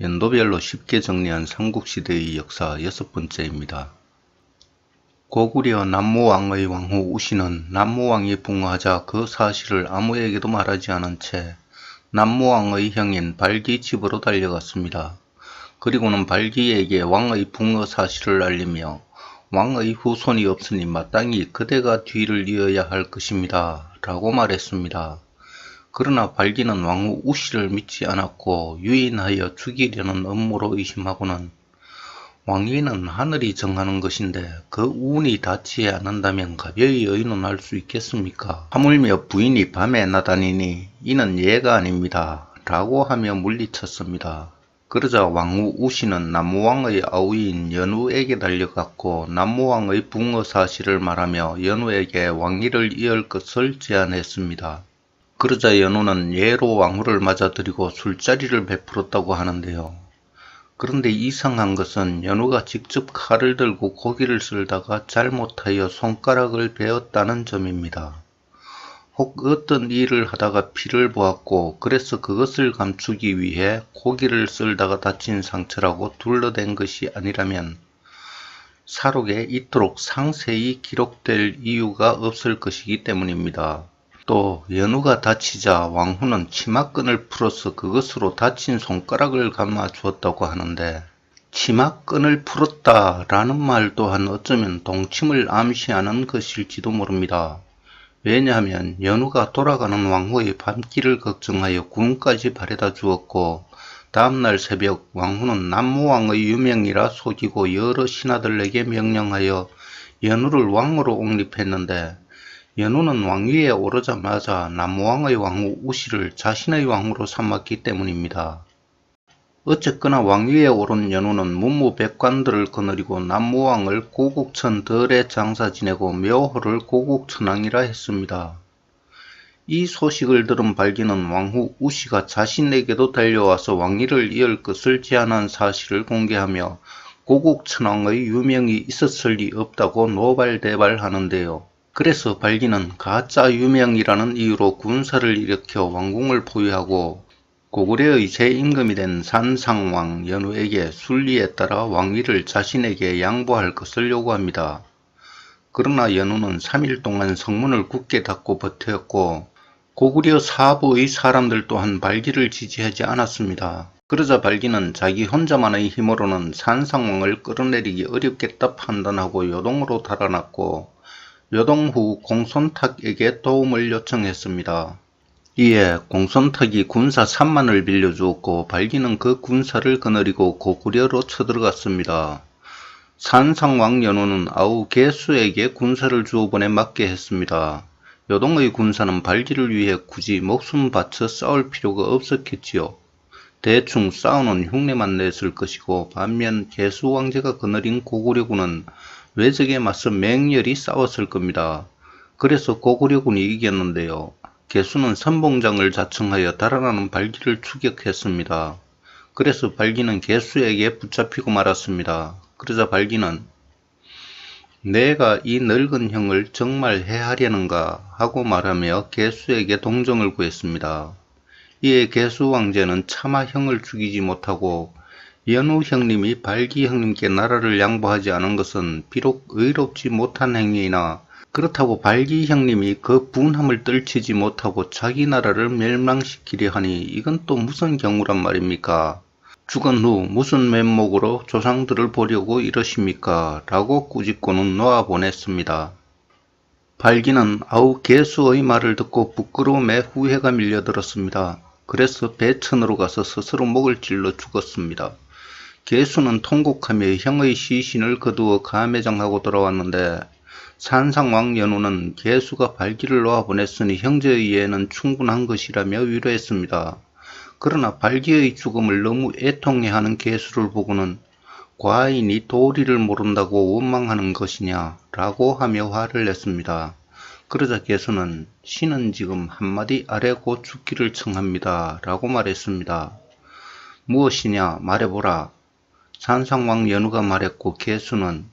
연도별로 쉽게 정리한 삼국시대의 역사 6번째입니다. 고구려 남모왕의 왕후 우씨는 남모왕이 붕어하자 그 사실을 아무에게도 말하지 않은 채 남모왕의 형인 발기 집으로 달려갔습니다. 그리고는 발기에게 왕의 붕어 사실을 알리며 왕의 후손이 없으니 마땅히 그대가 뒤를 이어야 할 것입니다. 라고 말했습니다. 그러나 발기는 왕후 우씨를 믿지 않았고 유인하여 죽이려는 음모로 의심하고는 왕위는 하늘이 정하는 것인데 그 운이 닿지 않는다면 가벼이 의논할 수 있겠습니까? 하물며 부인이 밤에 나다니니 이는 예가 아닙니다. 라고 하며 물리쳤습니다. 그러자 왕후 우씨는 남모왕의 아우인 연우에게 달려갔고 남모왕의 붕어 사실을 말하며 연우에게 왕위를 이을 것을 제안했습니다. 그러자 연우는 예로 왕후를 맞아들이고 술자리를 베풀었다고 하는데요. 그런데 이상한 것은 연우가 직접 칼을 들고 고기를 썰다가 잘못하여 손가락을 베었다는 점입니다. 혹 어떤 일을 하다가 피를 보았고 그래서 그것을 감추기 위해 고기를 썰다가 다친 상처라고 둘러댄 것이 아니라면 사록에 이토록 상세히 기록될 이유가 없을 것이기 때문입니다. 또 연우가 다치자 왕후는 치마끈을 풀어서 그것으로 다친 손가락을 감아 주었다고 하는데 치마끈을 풀었다 라는 말 또한 어쩌면 동침을 암시하는 것일지도 모릅니다. 왜냐하면 연우가 돌아가는 왕후의 밤길을 걱정하여 군까지 바래다 주었고 다음날 새벽 왕후는 남모왕의 유명이라 속이고 여러 신하들에게 명령하여 연우를 왕으로 옹립했는데 연우는 왕위에 오르자마자 남모왕의 왕후 우씨를 자신의 왕후로 삼았기 때문입니다. 어쨌거나 왕위에 오른 연우는 문무백관들을 거느리고 남모왕을 고국천들에 장사 지내고 묘호를 고국천왕이라 했습니다. 이 소식을 들은 발기는 왕후 우씨가 자신에게도 달려와서 왕위를 이을 것을 제안한 사실을 공개하며 고국천왕의 유명이 있었을 리 없다고 노발대발하는데요. 그래서 발기는 가짜 유명이라는 이유로 군사를 일으켜 왕궁을 포위하고 고구려의 제 임금이 된 산상왕 연우에게 순리에 따라 왕위를 자신에게 양보할 것을 요구합니다. 그러나 연우는 3일 동안 성문을 굳게 닫고 버텼고 고구려 사부의 사람들 또한 발기를 지지하지 않았습니다. 그러자 발기는 자기 혼자만의 힘으로는 산상왕을 끌어내리기 어렵겠다 판단하고 요동으로 달아났고 요동 후 공손탁에게 도움을 요청했습니다. 이에 공손탁이 군사 3만을 빌려주었고 발기는 그 군사를 거느리고 고구려로 쳐들어갔습니다. 산상왕 연우는 아우 개수에게 군사를 주어보내 맡게 했습니다. 요동의 군사는 발기를 위해 굳이 목숨 바쳐 싸울 필요가 없었겠지요. 대충 싸우는 흉내만 냈을 것이고 반면 개수 왕제가 거느린 고구려군은 외적에 맞서 맹렬히 싸웠을 겁니다. 그래서 고구려군이 이겼는데요. 개수는 선봉장을 자청하여 달아나는 발기를 추격했습니다. 그래서 발기는 개수에게 붙잡히고 말았습니다. 그러자 발기는 내가 이 늙은 형을 정말 해하려는가 하고 말하며 개수에게 동정을 구했습니다. 이에 개수 왕제는 차마 형을 죽이지 못하고 연우 형님이 발기 형님께 나라를 양보하지 않은 것은 비록 의롭지 못한 행위이나 그렇다고 발기 형님이 그 분함을 떨치지 못하고 자기 나라를 멸망시키려 하니 이건 또 무슨 경우란 말입니까? 죽은 후 무슨 면목으로 조상들을 보려고 이러십니까? 라고 꾸짖고는 놓아보냈습니다. 발기는 아우 개수의 말을 듣고 부끄러움에 후회가 밀려들었습니다. 그래서 배천으로 가서 스스로 목을 찔러 죽었습니다. 개수는 통곡하며 형의 시신을 거두어 감회장하고 돌아왔는데 산상왕 연우는 개수가 발기를 놓아보냈으니 형제의 예는 충분한 것이라며 위로했습니다. 그러나 발기의 죽음을 너무 애통해하는 개수를 보고는 과인이 도리를 모른다고 원망하는 것이냐 라고 하며 화를 냈습니다. 그러자 개수는 신은 지금 한마디 아래고 죽기를 청합니다 라고 말했습니다. 무엇이냐 말해보라. 산상왕 연우가 말했고 개수는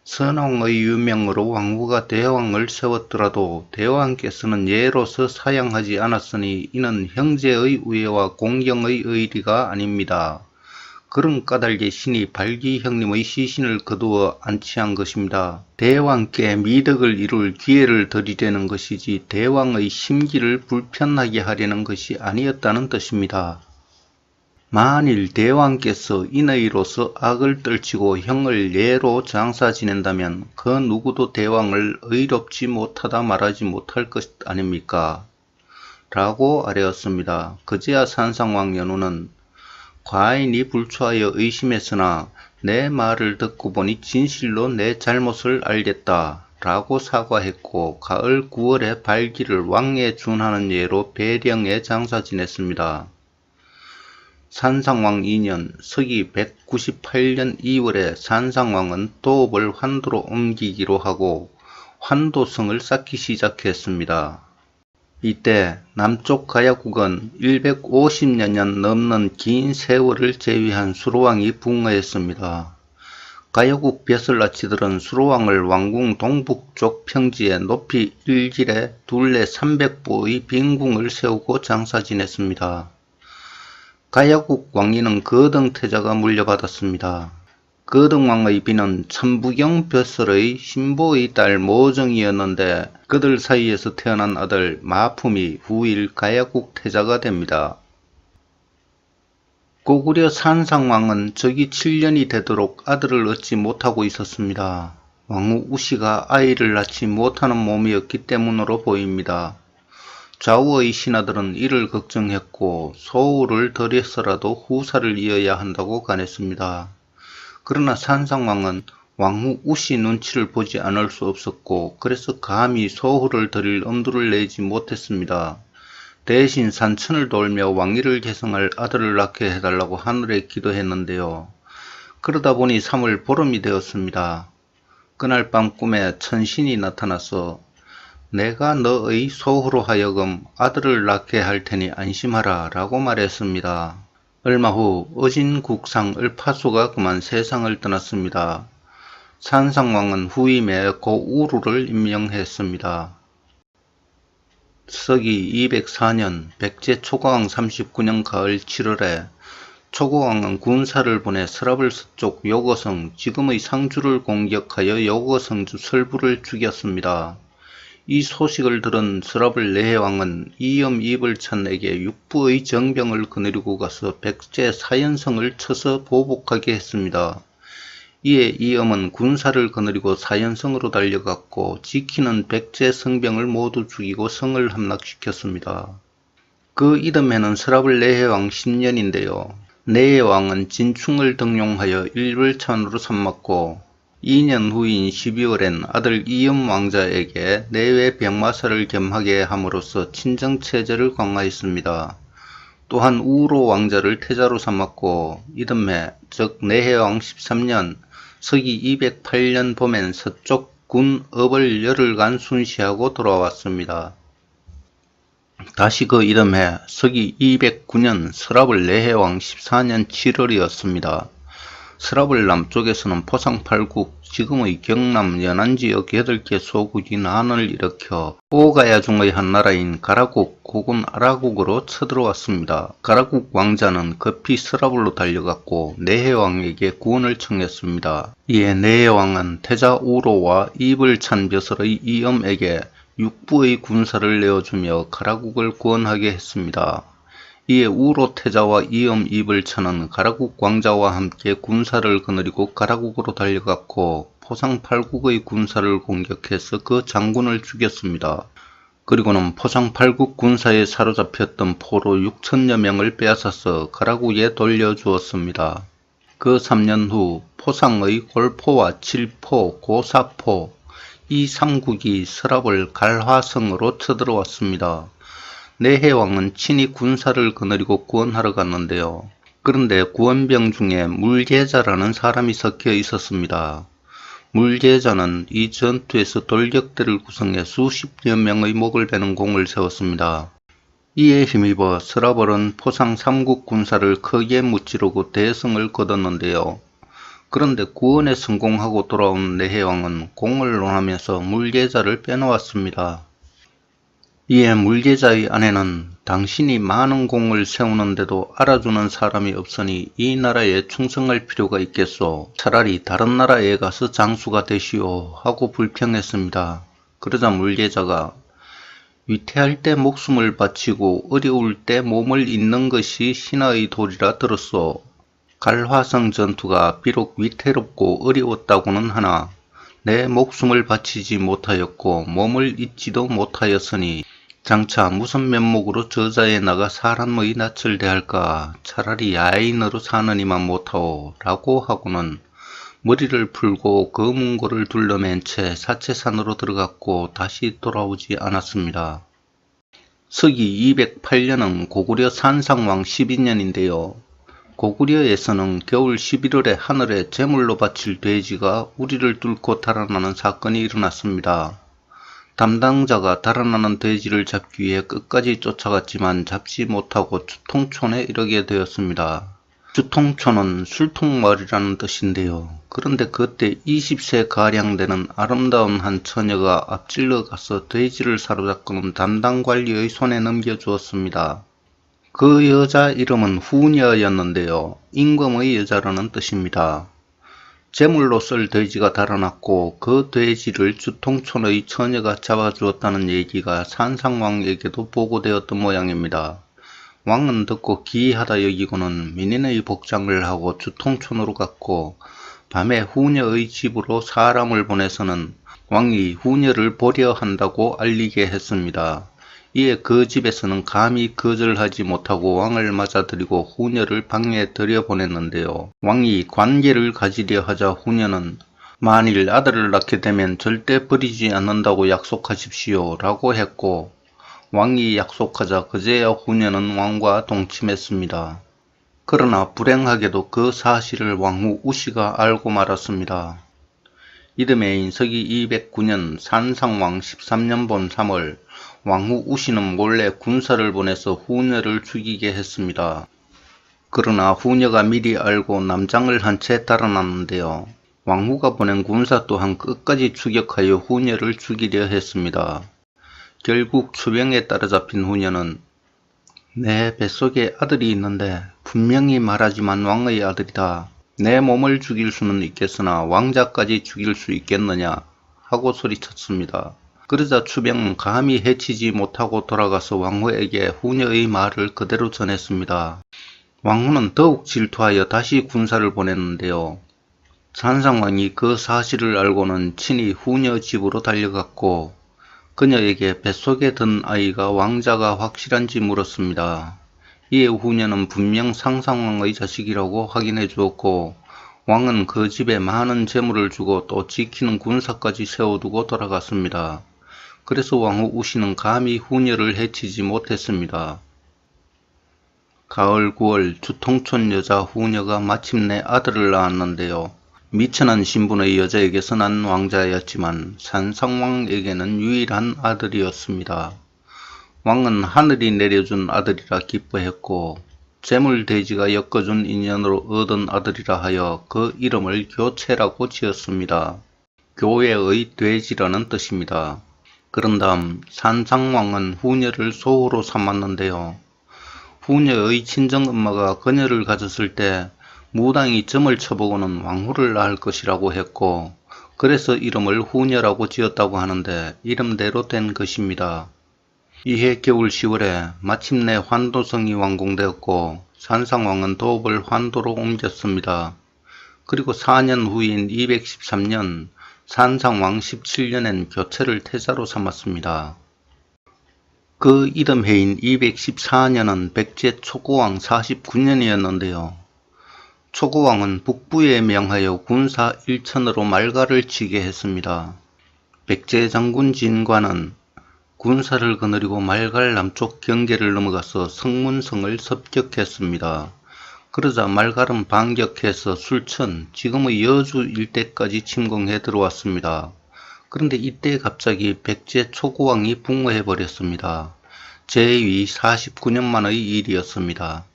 선왕의 유명으로 왕후가 대왕을 세웠더라도 대왕께서는 예로서 사양하지 않았으니 이는 형제의 우애와 공경의 의리가 아닙니다. 그런 까닭에 신이 발기 형님의 시신을 거두어 안치한 것입니다. 대왕께 미덕을 이룰 기회를 드리려는 것이지 대왕의 심기를 불편하게 하려는 것이 아니었다는 뜻입니다. 만일 대왕께서 인의로서 악을 떨치고 형을 예로 장사 지낸다면 그 누구도 대왕을 의롭지 못하다 말하지 못할 것 아닙니까? 라고 아뢰었습니다. 그제야 산상왕 연우는 과인이 불초하여 의심했으나 내 말을 듣고 보니 진실로 내 잘못을 알겠다 라고 사과했고 가을 9월에 발기를 왕에 준하는 예로 배령에 장사 지냈습니다. 산상왕 2년 서기 198년 2월에 산상왕은 도읍을 환도로 옮기기로 하고 환도성을 쌓기 시작했습니다. 이때 남쪽 가야국은 150년 넘는 긴 세월을 제위한 수로왕이 붕어했습니다. 가야국 벼슬라치들은 수로왕을 왕궁 동북쪽 평지에 높이 1길에 둘레 300보의 빈궁을 세우고 장사 지냈습니다. 가야국 왕위는 거등태자가 물려받았습니다. 거등왕의 비는 천부경 벼슬의 신보의 딸 모정이었는데 그들 사이에서 태어난 아들 마품이 후일 가야국 태자가 됩니다. 고구려 산상왕은 즉위 7년이 되도록 아들을 얻지 못하고 있었습니다. 왕후 우씨가 아이를 낳지 못하는 몸이었기 때문으로 보입니다. 좌우의 신하들은 이를 걱정했고 소우를 덜해서라도 후사를 이어야 한다고 간했습니다. 그러나 산상왕은 왕후 우씨 눈치를 보지 않을 수 없었고 그래서 감히 소후를 드릴 엄두를 내지 못했습니다. 대신 산천을 돌며 왕위를 계승할 아들을 낳게 해달라고 하늘에 기도했는데요. 그러다 보니 3월 보름이 되었습니다. 그날 밤 꿈에 천신이 나타나서 내가 너의 소후로 하여금 아들을 낳게 할 테니 안심하라 라고 말했습니다. 얼마 후 어진국상 을파수가 그만 세상을 떠났습니다. 산상왕은 후임에 고우루를 임명했습니다. 서기 204년 백제 초고왕 39년 가을 7월에 초고왕은 군사를 보내 서라벌 서쪽 요거성 지금의 상주를 공격하여 요거성주 설부를 죽였습니다. 이 소식을 들은 서라벌 내해왕은 이엄 이벌찬에게 육부의 정병을 거느리고 가서 백제 사연성을 쳐서 보복하게 했습니다. 이에 이엄은 군사를 거느리고 사연성으로 달려갔고 지키는 백제 성병을 모두 죽이고 성을 함락시켰습니다. 그 이듬해는 서라벌 내해왕 10년인데요. 내해왕은 진충을 등용하여 일벌찬으로 삼았고 2년 후인 12월엔 아들 이엄 왕자에게 내외 병마사를 겸하게 함으로써 친정체제를 강화했습니다. 또한 우로 왕자를 태자로 삼았고 이듬해 즉 내해왕 13년 서기 208년 봄엔 서쪽 군 업을 열흘간 순시하고 돌아왔습니다. 다시 그 이듬해 서기 209년 서라벌 내해왕 14년 7월이었습니다. 서라벌 남쪽에서는 포상팔국 지금의 경남 연안지역 8개 소국이 난을 일으켜 오가야 중의 한 나라인 가라국 혹은 아라국으로 쳐들어왔습니다. 가라국 왕자는 급히 서라벌로 달려갔고 내해왕에게 구원을 청했습니다. 이에 내해왕은 태자 우로와 이불찬 벼슬의 이엄에게 육부의 군사를 내어주며 가라국을 구원하게 했습니다. 이에 우로 태자와 이엄 이불찬은 가라국 왕자와 함께 군사를 거느리고 가라국으로 달려갔고 포상팔국의 군사를 공격해서 그 장군을 죽였습니다. 그리고는 포상팔국 군사에 사로잡혔던 포로 6천여 명을 빼앗아서 가라국에 돌려주었습니다. 그 3년 후 포상의 골포와 칠포, 고사포 이 3국이 서라벌 갈화성으로 쳐들어왔습니다. 내해왕은 친히 군사를 거느리고 구원하러 갔는데요. 그런데 구원병 중에 물계자라는 사람이 섞여 있었습니다. 물계자는 이 전투에서 돌격대를 구성해 수십여 명의 목을 베는 공을 세웠습니다. 이에 힘입어 서라벌은 포상 3국 군사를 크게 무찌르고 대성을 거뒀는데요. 그런데 구원에 성공하고 돌아온 내해왕은 공을 논하면서 물계자를 빼놓았습니다. 이에 물계자의 아내는 당신이 많은 공을 세우는데도 알아주는 사람이 없으니 이 나라에 충성할 필요가 있겠소. 차라리 다른 나라에 가서 장수가 되시오 하고 불평했습니다. 그러자 물제자가 위태할 때 목숨을 바치고 어려울 때 몸을 잇는 것이 신하의 도리라 들었소. 갈화성 전투가 비록 위태롭고 어려웠다고는 하나 내 목숨을 바치지 못하였고 몸을 잇지도 못하였으니 장차 무슨 면목으로 저자에 나가 사람의 낯을 대할까. 차라리 야인으로 사느니만 못하오 라고 하고는 머리를 풀고 그 문고를 둘러맨 채 사채산으로 들어갔고 다시 돌아오지 않았습니다. 서기 208년은 고구려 산상왕 12년인데요. 고구려에서는 겨울 11월에 하늘에 제물로 바칠 돼지가 우리를 뚫고 달아나는 사건이 일어났습니다. 담당자가 달아나는 돼지를 잡기 위해 끝까지 쫓아갔지만 잡지 못하고 주통촌에 이르게 되었습니다. 주통촌은 술통마을이라는 뜻인데요. 그런데 그때 20세가량 되는 아름다운 한 처녀가 앞질러 가서 돼지를 사로잡고는 담당 관리의 손에 넘겨주었습니다. 그 여자 이름은 후녀였는데요. 임금의 여자라는 뜻입니다. 제물로 쓸 돼지가 달아났고 그 돼지를 주통촌의 처녀가 잡아주었다는 얘기가 산상왕에게도 보고되었던 모양입니다. 왕은 듣고 기이하다 여기고는 민인의 복장을 하고 주통촌으로 갔고 밤에 후녀의 집으로 사람을 보내서는 왕이 후녀를 보려 한다고 알리게 했습니다. 이에 그 집에서는 감히 거절하지 못하고 왕을 맞아들이고 후녀를 방에 들여보냈는데요. 왕이 관계를 가지려 하자 후녀는 만일 아들을 낳게 되면 절대 버리지 않는다고 약속하십시오 라고 했고 왕이 약속하자 그제야 후녀는 왕과 동침했습니다. 그러나 불행하게도 그 사실을 왕후 우시가 알고 말았습니다. 이듬해인 서기 209년 산상왕 13년 봄 3월 왕후 우시는 몰래 군사를 보내서 후녀를 죽이게 했습니다. 그러나 후녀가 미리 알고 남장을 한 채 달아났는데요. 왕후가 보낸 군사 또한 끝까지 추격하여 후녀를 죽이려 했습니다. 결국 추병에 따라잡힌 후녀는 내 뱃속에 아들이 있는데 분명히 말하지만 왕의 아들이다. 내 몸을 죽일 수는 있겠으나 왕자까지 죽일 수 있겠느냐 하고 소리쳤습니다. 그러자 추병은 감히 해치지 못하고 돌아가서 왕후에게 후녀의 말을 그대로 전했습니다. 왕후는 더욱 질투하여 다시 군사를 보냈는데요. 산상왕이 그 사실을 알고는 친히 후녀 집으로 달려갔고 그녀에게 뱃속에 든 아이가 왕자가 확실한지 물었습니다. 이에 후녀는 분명 상상왕의 자식이라고 확인해 주었고 왕은 그 집에 많은 재물을 주고 또 지키는 군사까지 세워두고 돌아갔습니다. 그래서 왕후 우시는 감히 후녀를 해치지 못했습니다. 가을 9월 주통촌 여자 후녀가 마침내 아들을 낳았는데요. 미천한 신분의 여자에게서 난 왕자였지만 산상왕에게는 유일한 아들이었습니다. 왕은 하늘이 내려준 아들이라 기뻐했고 재물돼지가 엮어준 인연으로 얻은 아들이라 하여 그 이름을 교체라고 지었습니다. 교회의 돼지라는 뜻입니다. 그런 다음 산상왕은 후녀를 소후로 삼았는데요. 후녀의 친정엄마가 그녀를 가졌을 때 무당이 점을 쳐보고는 왕후를 낳을 것이라고 했고 그래서 이름을 후녀라고 지었다고 하는데 이름대로 된 것입니다. 이해 겨울 10월에 마침내 환도성이 완공되었고 산상왕은 도읍을 환도로 옮겼습니다. 그리고 4년 후인 213년 산상왕 17년엔 교체를 태자로 삼았습니다. 그 이듬해인 214년은 백제 초고왕 49년이었는데요. 초고왕은 북부에 명하여 군사 1천으로 말가를 치게 했습니다. 백제 장군 진관은 군사를 거느리고 말갈 남쪽 경계를 넘어가서 성문성을 습격했습니다. 그러자 말갈은 반격해서 술천, 지금의 여주 일대까지 침공해 들어왔습니다. 그런데 이때 갑자기 백제 초고왕이 붕어해버렸습니다. 제위 49년 만의 일이었습니다.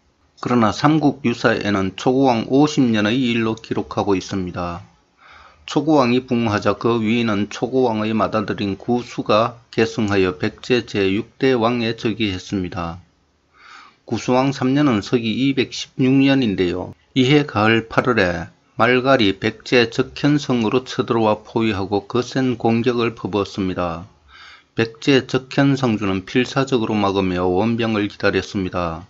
그러나 삼국유사에는 초고왕 50년의 일로 기록하고 있습니다. 초고왕이 붕하자 그 위인은 초고왕의 맏아들인 구수가 계승하여 백제 제6대 왕에 즉위했습니다. 구수왕 3년은 서기 216년인데요. 이해 가을 8월에 말갈이 백제 적현성으로 쳐들어와 포위하고 거센 공격을 퍼부었습니다. 백제 적현성주는 필사적으로 막으며 원병을 기다렸습니다.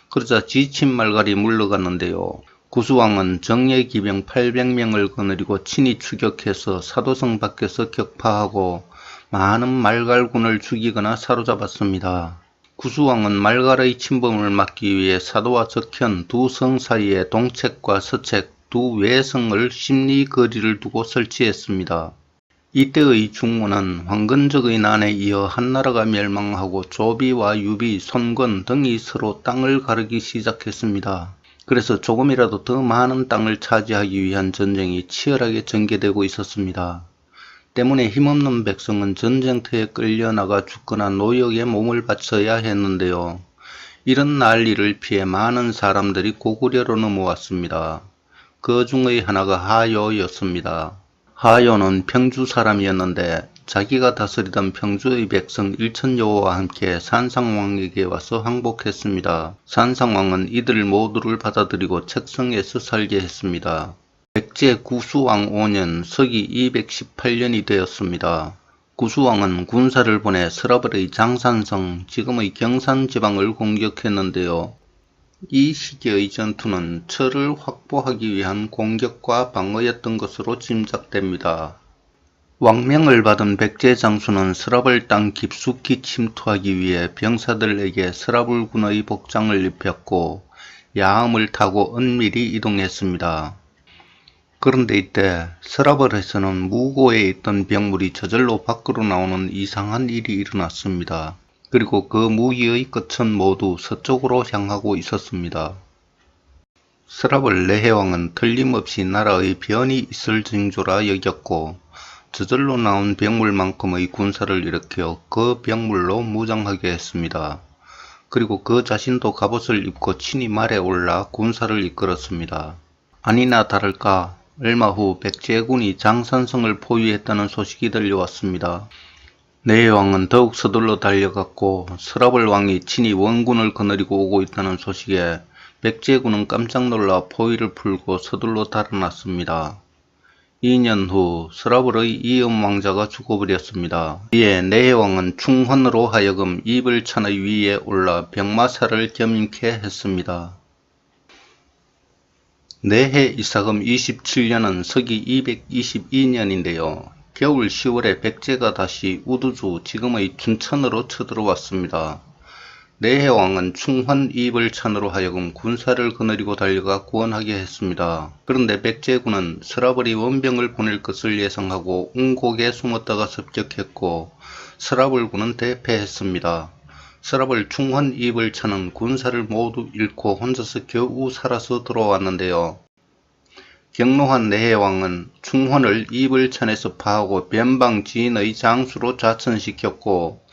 그러자 지친 말갈이 물러갔는데요. 구수왕은 정예 기병 800명을 거느리고 친히 추격해서 사도성 밖에서 격파하고 많은 말갈군을 죽이거나 사로잡았습니다. 구수왕은 말갈의 침범을 막기 위해 사도와 적현 두 성 사이에 동책과 서책 두 외성을 십리거리를 두고 설치했습니다. 이때의 중원은 황건적의 난에 이어 한나라가 멸망하고 조비와 유비, 손권 등이 서로 땅을 가르기 시작했습니다. 그래서 조금이라도 더 많은 땅을 차지하기 위한 전쟁이 치열하게 전개되고 있었습니다. 때문에 힘없는 백성은 전쟁터에 끌려나가 죽거나 노역에 몸을 바쳐야 했는데요. 이런 난리를 피해 많은 사람들이 고구려로 넘어왔습니다. 그 중의 하나가 하요였습니다. 하요는 평주 사람이었는데 자기가 다스리던 평주의 백성 1000여호와 함께 산상왕에게 와서 항복했습니다. 산상왕은 이들 모두를 받아들이고 책성에서 살게 했습니다. 백제 구수왕 5년 서기 218년이 되었습니다. 구수왕은 군사를 보내 서라벌의 장산성, 지금의 경산 지방을 공격했는데요. 이 시기의 전투는 철을 확보하기 위한 공격과 방어였던 것으로 짐작됩니다. 왕명을 받은 백제 장수는 서라벌 땅 깊숙이 침투하기 위해 병사들에게 서라불군의 복장을 입혔고 야함을 타고 은밀히 이동했습니다. 그런데 이때 서라벌에서는 무고에 있던 병물이 저절로 밖으로 나오는 이상한 일이 일어났습니다. 그리고 그 무기의 끝은 모두 서쪽으로 향하고 있었습니다. 서라벌 내해왕은 틀림없이 나라의 변이 있을 징조라 여겼고 저절로 나온 병물만큼의 군사를 일으켜 그 병물로 무장하게 했습니다. 그리고 그 자신도 갑옷을 입고 친히 말에 올라 군사를 이끌었습니다. 아니나 다를까 얼마 후 백제군이 장산성을 포위했다는 소식이 들려왔습니다. 내해왕은 더욱 서둘러 달려갔고 서라벌 왕이 친히 원군을 거느리고 오고 있다는 소식에 백제군은 깜짝 놀라 포위를 풀고 서둘러 달아났습니다. 2년 후 서라벌의 이엄 왕자가 죽어버렸습니다. 이에 내해왕은 충헌으로 하여금 이불찬의 위에 올라 병마사를 겸임케 했습니다. 내해 이사금 27년은 서기 222년인데요. 겨울 10월에 백제가 다시 우두주 지금의 춘천으로 쳐들어왔습니다. 내해왕은 충헌 이불찬으로 하여금 군사를 거느리고 달려가 구원하게 했습니다. 그런데 백제군은 서라벌이 원병을 보낼 것을 예상하고 운곡에 숨었다가 습격했고 서라벌군은 대패했습니다. 서라벌 충헌 이불찬은 군사를 모두 잃고 혼자서 겨우 살아서 돌아왔는데요. 격노한 내해왕은 충헌을 이불찬에서 파하고 변방 지인의 장수로 좌천시켰고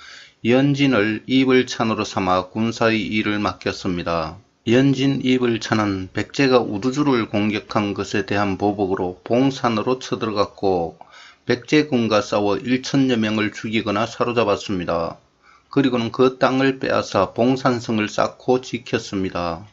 연진을 이불찬으로 삼아 군사의 일을 맡겼습니다. 연진 이불찬은 백제가 우두주를 공격한 것에 대한 보복으로 봉산으로 쳐들어갔고 백제군과 싸워 1000여 명을 죽이거나 사로잡았습니다. 그리고는 그 땅을 빼앗아 봉산성을 쌓고 지켰습니다.